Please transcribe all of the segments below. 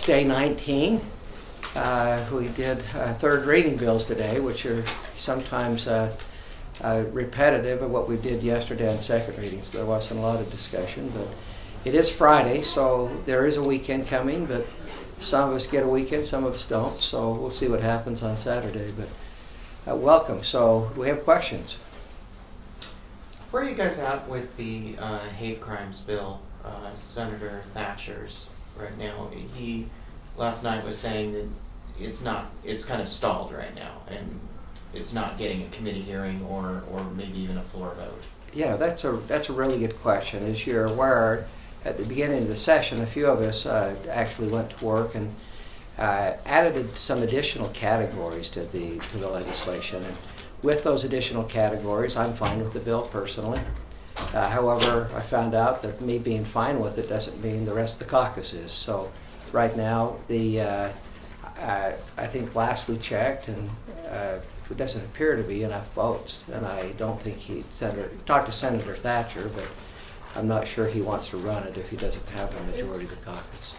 It's day 19. We did third reading bills today, which are sometimes repetitive of what we did yesterday on second readings. So there wasn't a lot of discussion, but it is Friday, so there is a weekend coming, but some of us get a weekend, some of us don't, so we'll see what happens on Saturday. But welcome. So do we have questions? Where are you guys at with the hate crimes bill, Senator Thatcher's right now? He last night was saying that it's kind of stalled right now, and it's not getting a committee hearing or maybe even a floor vote. Yeah, that's a really good question. As you're aware, at the beginning of the session, a few of us actually went to work and added some additional categories to the legislation. And with those additional categories, I'm fine with the bill personally. However, I found out that me being fine with it doesn't mean the rest of the caucus is. So right now, I think last we checked, and it doesn't appear to be enough votes. And I don't think talked to Senator Thatcher, but I'm not sure he wants to run it if he doesn't have a majority of the caucus.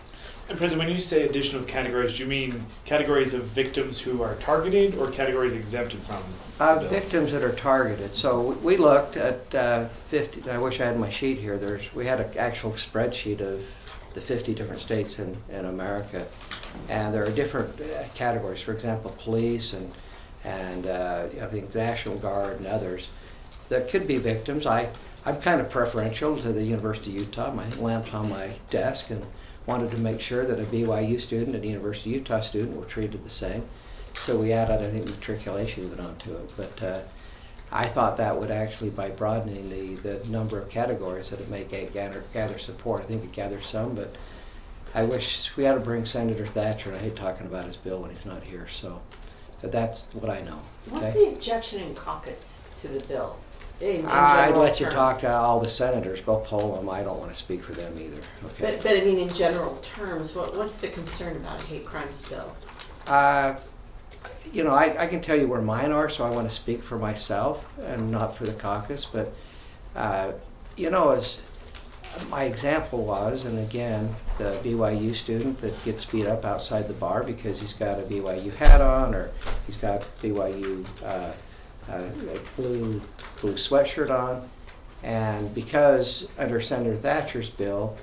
And President, when you say additional categories, do you mean categories of victims who are targeted or categories exempted from the bill? Victims that are targeted. So we looked at 50, I wish I had my sheet here. We had an actual spreadsheet of the 50 different states in America. And there are different categories. For example, police and I think National Guard and others. There could be victims. I'm kind of preferential to the University of Utah. My lamp's on my desk, and wanted to make sure that a BYU student and a University of Utah student were treated the same. So we added, I think, matriculation even onto it. But I thought that would actually, by broadening the number of categories, that it may gather support. I think it gathers some, but I wish we had to bring Senator Thatcher, and I hate talking about his bill when he's not here. So but that's what I know. What's the objection in caucus to the bill? I'd let you talk to all the senators. Go poll them. I don't want to speak for them either. Okay. But I mean, in general terms, what's the concern about a hate crimes bill? I can tell you where mine are, so I want to speak for myself and not for the caucus. But, as my example was, and again, the BYU student that gets beat up outside the bar because he's got a BYU hat on, or he's got BYU blue sweatshirt on, and because under Senator Thatcher's bill,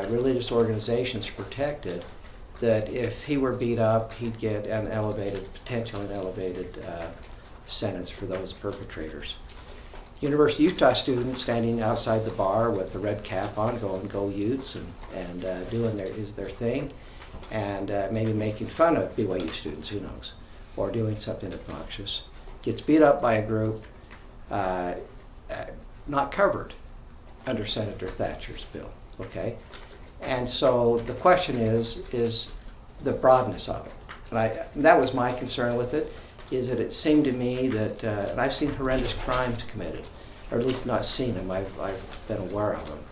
religious organizations are protected, that if he were beat up, he'd get potentially an elevated sentence for those perpetrators. University of Utah student standing outside the bar with the red cap on, going "Go Utes" and doing their thing, and maybe making fun of BYU students, who knows, or doing something obnoxious, gets beat up by a group not covered under Senator Thatcher's bill, okay? And so the question is the broadness of it. And that was my concern with it, is that it seemed to me that, and I've seen horrendous crimes committed, or at least not seen them, I've been aware of them.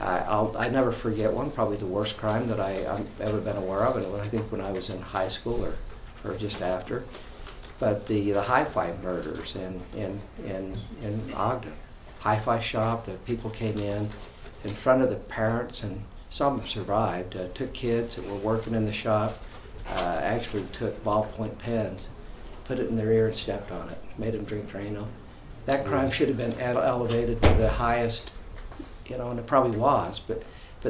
I never forget one, probably the worst crime that I've ever been aware of, and I think when I was in high school or just after. But the hi-fi murders in Ogden, hi-fi shop, the people came in front of the parents, and some survived, took kids that were working in the shop, actually took ballpoint pens, put it in their ear and stepped on it, made them drink Drano. That crime should have been elevated to the highest, and it probably was, but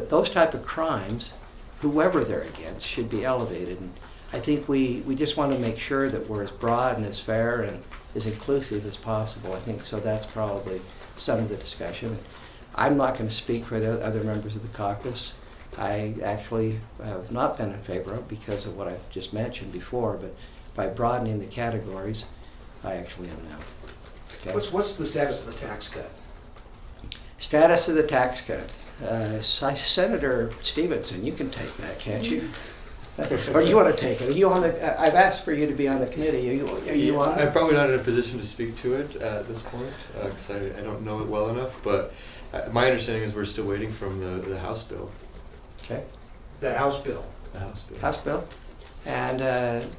those type of crimes, whoever they're against, should be elevated. And I think we just want to make sure that we're as broad and as fair and as inclusive as possible. I think so. That's probably some of the discussion. I'm not going to speak for the other members of the caucus. I actually have not been in favor of because of what I've just mentioned before, but by broadening the categories, I actually am now. Okay. What's the status of the tax cut? Status of the tax cut. Senator Stevenson, you can take that, can't you? Or do you want to take it? Are you on the? I've asked for you to be on the committee. Are you on? I'm probably not in a position to speak to it at this point because I don't know it well enough. But my understanding is we're still waiting from the House bill. Okay. The House bill. The House bill. House bill. And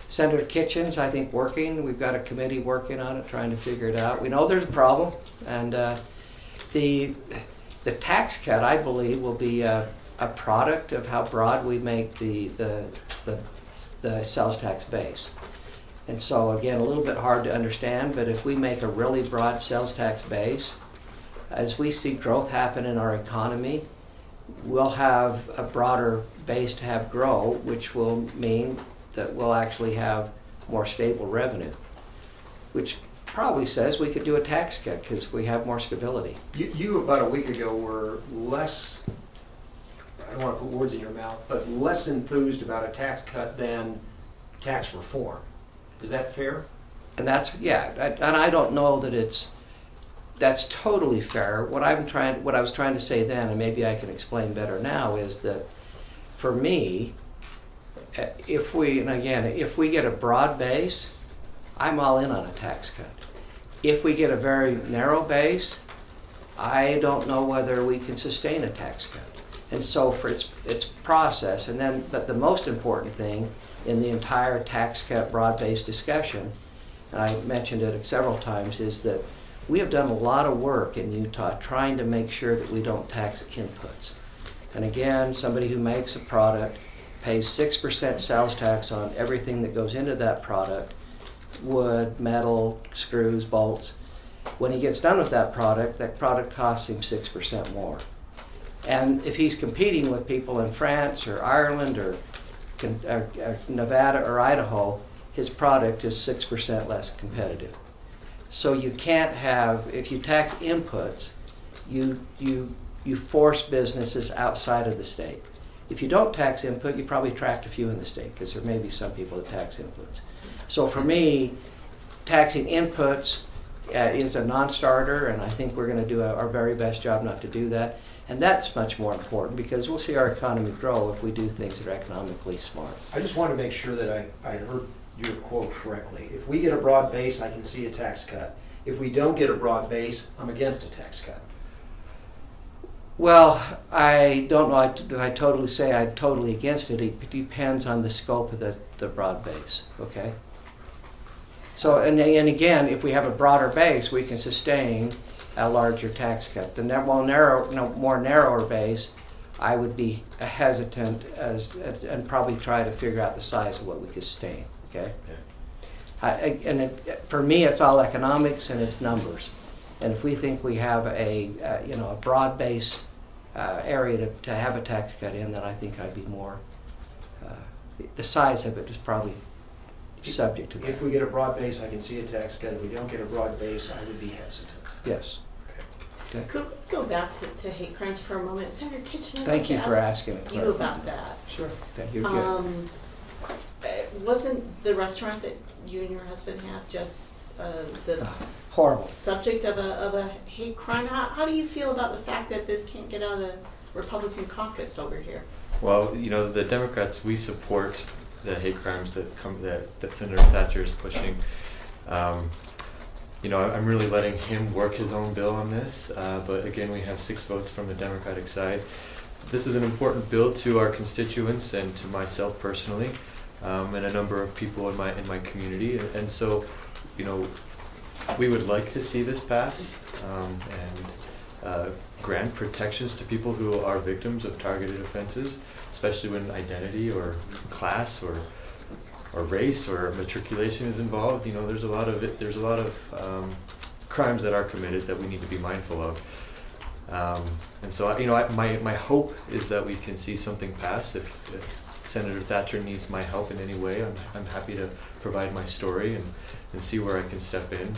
Senator Kitchens, I think, working. We've got a committee working on it, trying to figure it out. We know there's a problem, and the tax cut, I believe, will be a product of how broad we make the sales tax base. And so again, a little bit hard to understand, but if we make a really broad sales tax base, as we see growth happen in our economy, we'll have a broader base to have grow, which will mean that we'll actually have more stable revenue, which probably says we could do a tax cut because we have more stability. You about a week ago were less, I don't want to put words in your mouth, but less enthused about a tax cut than tax reform. Is that fair? And that's, yeah, and I don't know that that's totally fair. What I was trying to say then, and maybe I can explain better now, is that for me, if we get a broad base, I'm all in on a tax cut. If we get a very narrow base, I don't know whether we can sustain a tax cut. And so for its process, and then, but the most important thing in the entire tax cut broad-based discussion, and I mentioned it several times, is that we have done a lot of work in Utah trying to make sure that we don't tax inputs. And again, somebody who makes a product pays 6% sales tax on everything that goes into that product: wood, metal, screws, bolts. When he gets done with that product costs him 6% more. And if he's competing with people in France or Ireland or Nevada or Idaho, his product is 6% less competitive. So you can't have, if you tax inputs, you force businesses outside of the state. If you don't tax input, you probably attract a few in the state, because there may be some people that tax inputs. So for me, taxing inputs is a non-starter, and I think we're going to do our very best job not to do that. And that's much more important, because we'll see our economy grow if we do things that are economically smart. I just want to make sure that I heard your quote correctly. If we get a broad base, I can see a tax cut. If we don't get a broad base, I'm against a tax cut. Well, I don't know if I totally say I'm totally against it. It depends on the scope of the broad base, okay? So, and again, if we have a broader base, we can sustain a larger tax cut. The more narrower base, I would be hesitant and probably try to figure out the size of what we could sustain, okay? Yeah. For me, it's all economics and it's numbers. And if we think we have a broad base area to have a tax cut in, then I think I'd be more, the size of it is probably subject to that. If we get a broad base, I can see a tax cut. If we don't get a broad base, I would be hesitant. Yes. Okay. Go back to hate crimes for a moment. Senator Kitchen, thank you for asking it. You about that. Sure. You're good. Wasn't the restaurant that you and your husband have just the horrible subject of a hate crime? How do you feel about the fact that this can't get out of the Republican caucus over here? Well, the Democrats, we support the hate crimes that Senator Thatcher is pushing. I'm really letting him work his own bill on this, but again, we have 6 votes from the Democratic side. This is an important bill to our constituents and to myself personally, and a number of people in my community, and so, we would like to see this pass and grant protections to people who are victims of targeted offenses, especially when identity or class or race or matriculation is involved. There's a lot of crimes that are committed that we need to be mindful of. And so, my hope is that we can see something pass. If Senator Thatcher needs my help in any way, I'm happy to provide my story and see where I can step in.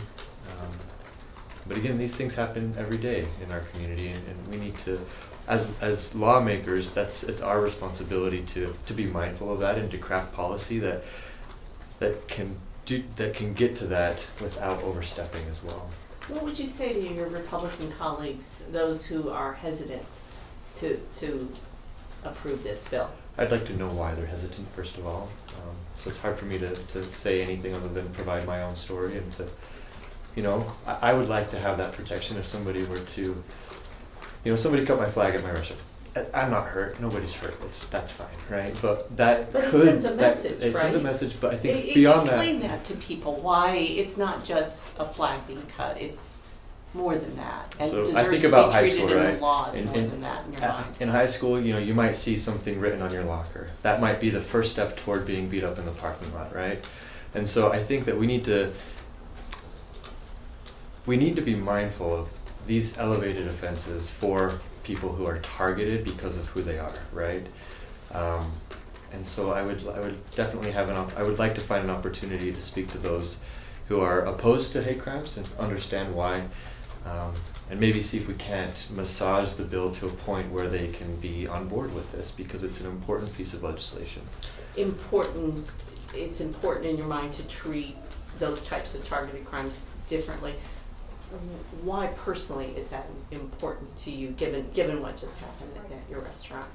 But again, these things happen every day in our community, and we need to, as lawmakers, it's our responsibility to be mindful of that and to craft policy that can get to that without overstepping as well. What would you say to your Republican colleagues, those who are hesitant to approve this bill? I'd like to know why they're hesitant, first of all. So it's hard for me to say anything other than provide my own story and to, I would like to have that protection if somebody were to, somebody cut my flag at my restaurant. I'm not hurt. Nobody's hurt. That's fine, right? But it sends a message, right? It sends a message, but I think beyond that. Explain that to people, why it's not just a flag being cut. It's more than that, and So I deserves think to about be high treated school, in right? the laws In- more in- than that in your mind. In high school, you might see something written on your locker. That might be the first step toward being beat up in the parking lot, right? And so I think that we need to be mindful of these elevated offenses for people who are targeted because of who they are, right? And so I would definitely I would like to find an opportunity to speak to those who are opposed to hate crimes and understand why, and maybe see if we can't massage the bill to a point where they can be on board with this, because it's an important piece of legislation. It's important in your mind to treat those types of targeted crimes differently. Why personally is that important to you, given what just happened at your restaurant?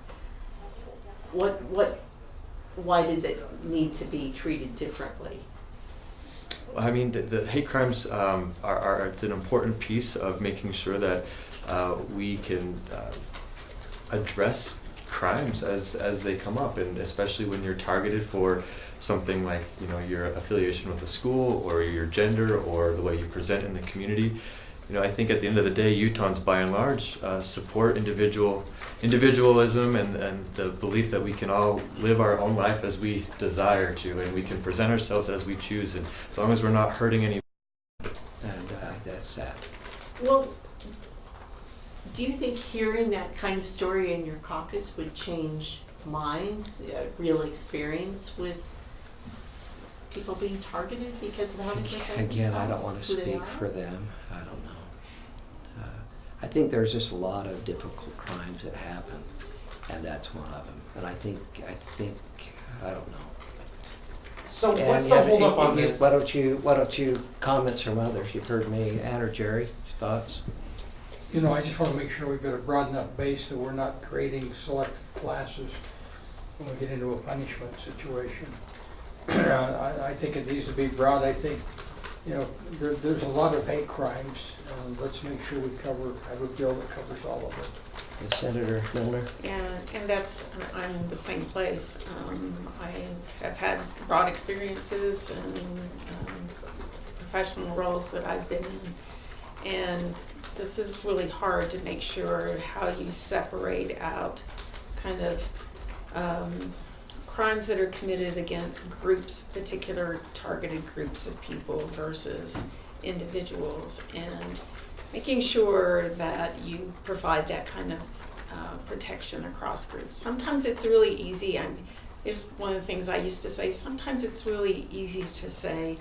Why does it need to be treated differently? I mean, the hate crimes it's an important piece of making sure that we can address crimes as they come up, and especially when you're targeted for something like, your affiliation with a school or your gender or the way you present in the community. I think at the end of the day, Utahns by and large support individualism and the belief that we can all live our own life as we desire to, and we can present ourselves as we choose, and as long as we're not hurting any. And that's sad. Well, do you think hearing that kind of story in your caucus would change minds, real experience with people being targeted because of how they present Again, I don't themselves, want to who they speak are? for them. I don't know. I think there's just a lot of difficult crimes that happen, and that's one of them. And I think, I don't know. So And what's the yeah, holdup on this? Why don't you comments from others? You've heard me, Ann or Jerry, thoughts? I just want to make sure we've got a broad enough base that we're not creating select classes when we get into a punishment situation. I think it needs to be broad. I think, there's a lot of hate crimes. Let's make sure we have a bill that covers all of it. Senator Milner? And I'm in the same place. I have had broad experiences and professional roles that I've been in. And this is really hard to make sure how you separate out kind of crimes that are committed against groups, particular targeted groups of people versus individuals, and making sure that you provide that kind of protection across groups. Sometimes it's really easy. Here's one of the things I used to say. Sometimes it's really easy to say,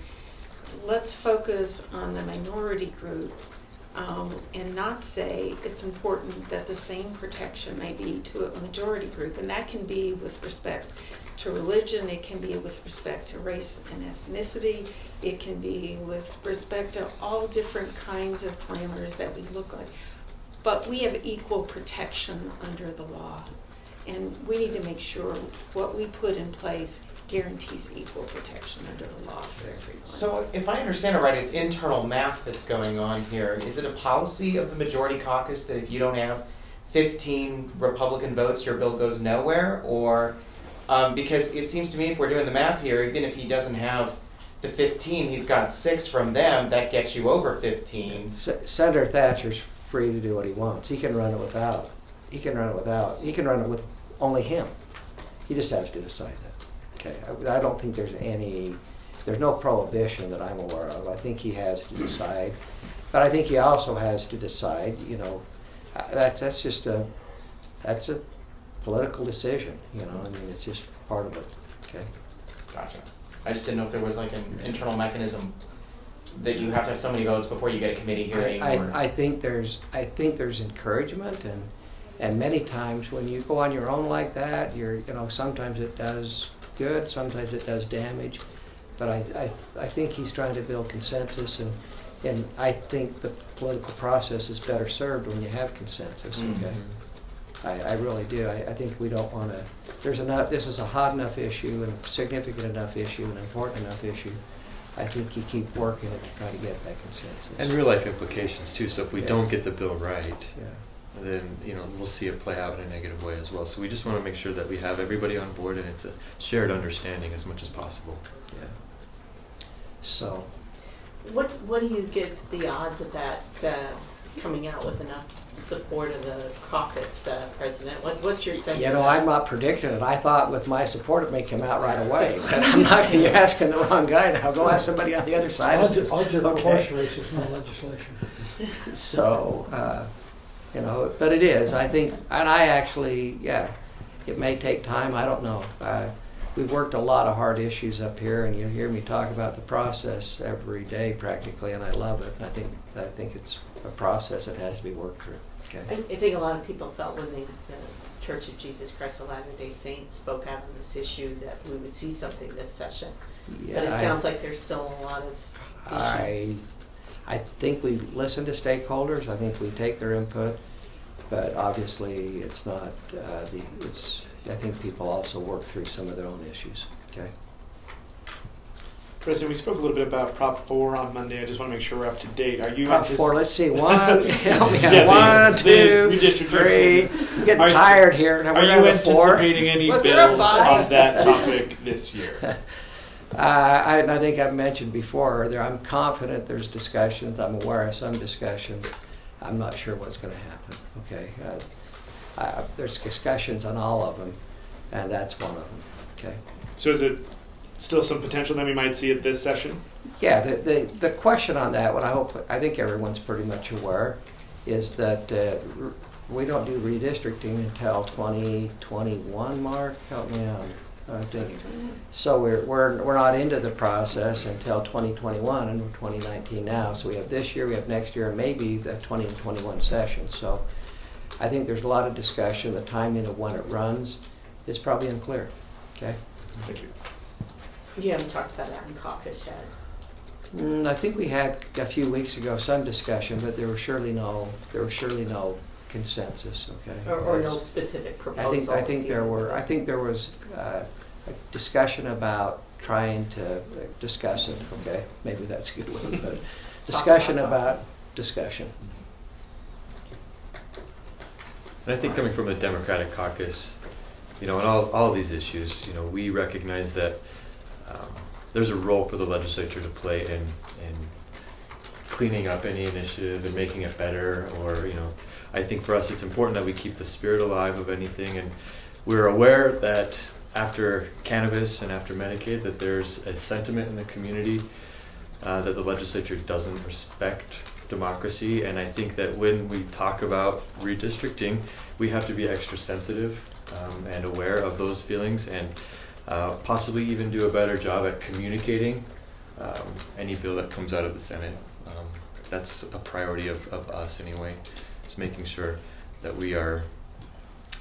let's focus on the minority group and not say it's important that the same protection may be to a majority group. And that can be with respect to religion, it can be with respect to race and ethnicity, it can be with respect to all different kinds of parameters that we look like. But we have equal protection under the law, and we need to make sure what we put in place guarantees equal protection under the law for everyone. So if I understand it right, it's internal math that's going on here. Is it a policy of the majority caucus that if you don't have 15 Republican votes, your bill goes nowhere? Or because it seems to me if we're doing the math here, even if he doesn't have the 15, he's got 6 from them, that gets you over 15. Senator Thatcher's free to do what he wants. He can run it without. He can run it with only him. He just has to decide that. Okay, I don't think there's no prohibition that I'm aware of. I think he has to decide, but I think he also has to decide. That's a political decision. It's just part of it. Okay. Gotcha. I just didn't know if there was like an internal mechanism that you have to have so many votes before you get a committee hearing. I think there's encouragement, and many times when you go on your own like that, sometimes it does good, sometimes it does damage, but I think he's trying to build consensus, and I think the political process is better served when you have consensus. Okay, I really do. I think we don't want to. This is a hot enough issue, and significant enough issue, and important enough issue. I think you keep working it to try to get that consensus. And real life implications too. So if we don't get the bill right, Yeah. then we'll see it play out in a negative way as well. So we just want to make sure that we have everybody on board and it's a shared understanding as much as possible. Yeah. So, What do you give the odds of that coming out with enough support of the caucus president? What's your sense? You of know, that? I'm not predicting it. I thought with my support it may come out right away, but I'm not, you're asking the wrong guy now. Go ask somebody on the other side of this. Odds are for Okay. horse races, not legislation. So, you know, but it is, I think, and I actually, yeah, it may take time, I don't know. We've worked a lot of hard issues up here, and you hear me talk about the process every day practically, and I love it. And I think it's a process that has to be worked through. Okay. I think a lot of people felt when the Church of Jesus Christ of Latter-day Saints spoke out on this issue that we would see something this session. Yeah, But it sounds like there's still a lot of issues. I think we listen to stakeholders. I think we take their input, but obviously it's not. I think people also work through some of their own issues. Okay. President, we spoke a little bit about Prop 4 on Monday. I just want to make sure we're up to date. Are you Prop 4. Let's see. One. Help me out. Yeah, 1, 2, redistricting. 3. Getting tired here. Now Are we're you down to 4. anticipating any Was there a bills 5? on that topic this year? I think I've mentioned before, I'm confident there's discussions. I'm aware of some discussions. I'm not sure what's going to happen. Okay. There's discussions on all of them, and that's one of them. Okay. So is it still some potential that we might see at this session? Yeah. The question on that one, I think everyone's pretty much aware, is that we don't do redistricting until 2021. Mark, help me out. I think so. We're not into the process until 2021, and we're 2019 now. So we have this year, we have next year, and maybe the 2021 session. So I think there's a lot of discussion. The timing of when it runs is probably unclear. Okay. Thank you. You haven't talked about that in caucus yet. I think we had a few weeks ago some discussion, but there was surely no consensus. Okay. Or no specific proposal. I think there was a discussion about trying to discuss it. Okay, maybe that's a good word, but discussion about discussion. And I think coming from the Democratic caucus, you know, on all these issues, you know, we recognize that there's a role for the legislature to play in cleaning up any initiative and making it better, or, you know, I think for us it's important that we keep the spirit alive of anything, and we're aware that after cannabis and after Medicaid that there's a sentiment in the community that the legislature doesn't respect democracy, and I think that when we talk about redistricting, we have to be extra sensitive and aware of those feelings, and possibly even do a better job at communicating any bill that comes out of the Senate. That's a priority of us anyway. It's making sure that we are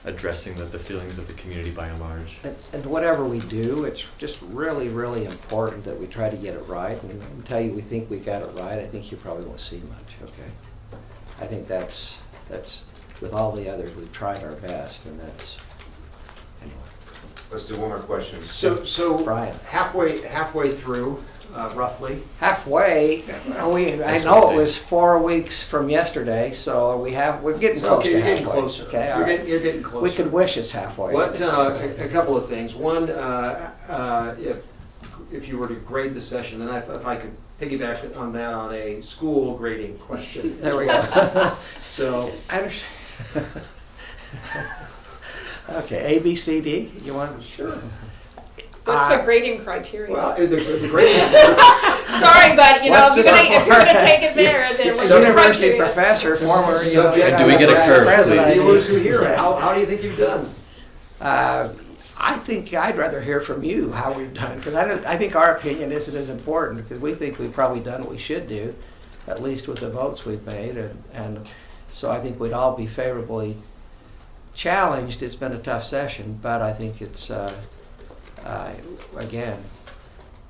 addressing the feelings of the community by and large. And whatever we do, it's just really, really important that we try to get it right. And until we think we got it right, I think you probably won't see much. Okay. I think that's with all the others, we've tried our best, and that's anyway. Let's do one more question. So Brian. halfway through, roughly. Halfway. I know it was 4 weeks from yesterday, so we're getting So, close okay, to you're halfway. getting closer. Okay, all right. You're getting closer. We could wish it's halfway. What? A couple of things. One, if you were to grade the session, then if I could piggyback on that on a school grading question. There we go. So. I understand. Okay, A, B, C, D. You want? Sure. What's the grading criteria? Well, the grading. Sorry, but you know, What's if you're gonna take it there, then we're gonna University criteria. professor, former. Subject. Do we get a curve, president. please? You lose who here. How do you think you've done? I think I'd rather hear from you how we've done, because I think our opinion isn't as important, because we think we've probably done what we should do, at least with the votes we've made, and so I think we'd all be favorably challenged. It's been a tough session, but I think it's, again,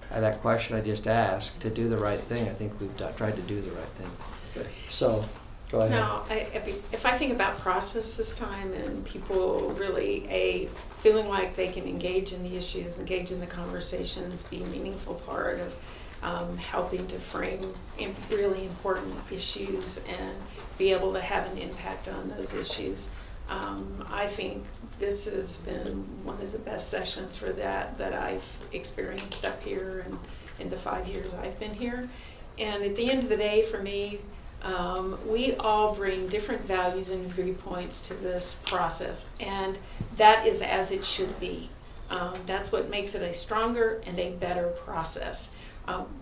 that question I just asked, to do the right thing, I think we've tried to do the right thing. So, go ahead. No, if I think about process this time and people really, feeling like they can engage in the issues, engage in the conversations, be a meaningful part of helping to frame really important issues and be able to have an impact on those issues. I think this has been one of the best sessions for that I've experienced up here in the 5 years I've been here. And at the end of the day, for me, we all bring different values and viewpoints to this process, and that is as it should be. That's what makes it a stronger and a better process.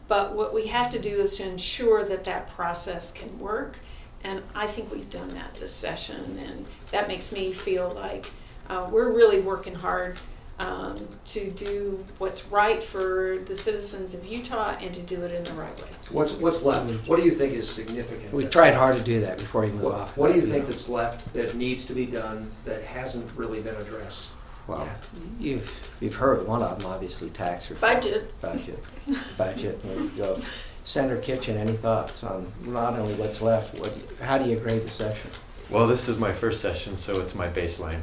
But what we have to do is to ensure that that process can work, and I think we've done that this session, and that makes me feel like we're really working hard to do what's right for the citizens of Utah and to do it in the right way. What's left? What do you think is significant? We that's tried left? hard to do that before you move off. What do you think that's left that needs to be done that hasn't really been addressed? Well, you've heard one of them, obviously, tax reform. Budget. Budget, there you go. Senator Kitchen, any thoughts on not only what's left, how do you grade the session? Well, this is my first session, so it's my baseline,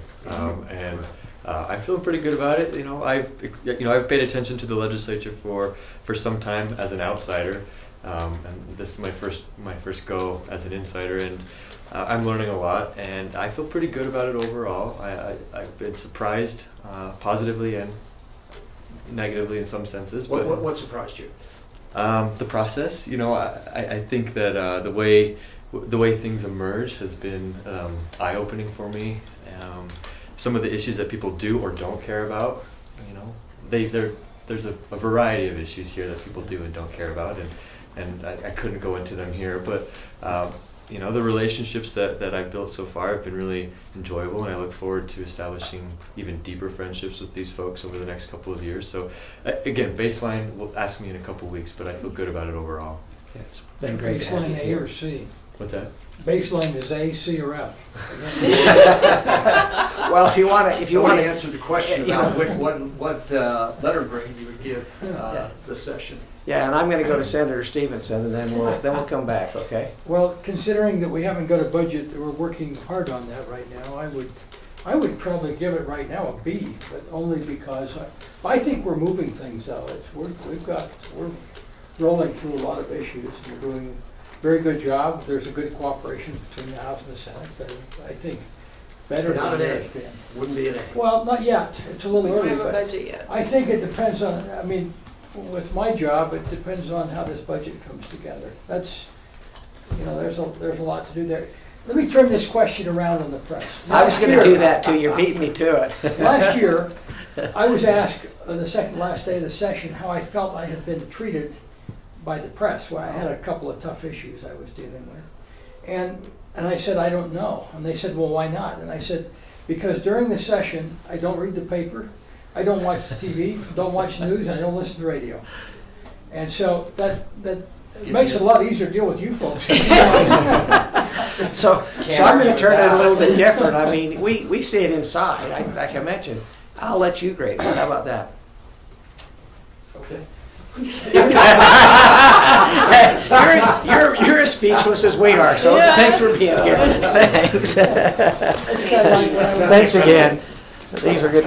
and I'm feeling pretty good about it. I've paid attention to the legislature for some time as an outsider, and this is my first go as an insider, and I'm learning a lot, and I feel pretty good about it overall. I've been surprised positively and negatively in some senses. But What surprised you? the process, I think that the way things emerge has been eye-opening for me. Some of the issues that people do or don't care about, there's a variety of issues here that people do and don't care about, and I couldn't go into them here, but the relationships that I've built so far have been really enjoyable, and I look forward to establishing even deeper friendships with these folks over the next couple of years. So again, baseline will ask me in a couple of weeks, but I feel good about it overall. Yeah, it's been great to have you Baseline A here. or C? What's that? Baseline is A, C, or F? Well, if you want to answer the question about what letter grade you would give the session. yeah, and I'm going to go to Senator Stevenson, and then we'll come back. Okay. Well, considering that we haven't got a budget, we're working hard on that right now, I would probably give it right now a B, but only because I think we're moving things out. We're rolling through a lot of issues. We're doing a very good job. There's a good cooperation between the House and the Senate. I think better Not than an it's A. been. Wouldn't be an A. Well, not yet. It's a little We don't early, have a but budget yet. I think it depends on, with my job, it depends on how this budget comes together. That's, there's a lot to do there. Let me turn this question around on the press. I was going to do that too. You're beating me to it. Last year, I was asked on the second last day of the session how I felt I had been treated by the press. Well, I had a couple of tough issues I was dealing with. And I said, I don't know. And they said, well, why not? And I said, because during the session, I don't read the paper, I don't watch TV, don't watch news, and I don't listen to radio. And so that makes it a lot easier to deal with you folks. So I'm going to turn it a little bit different. I mean, we see it inside. Like I mentioned, I'll let you grade us. How about that? Okay. You're as speechless as we are. So thanks for being here. Thanks. Thanks again. These are good.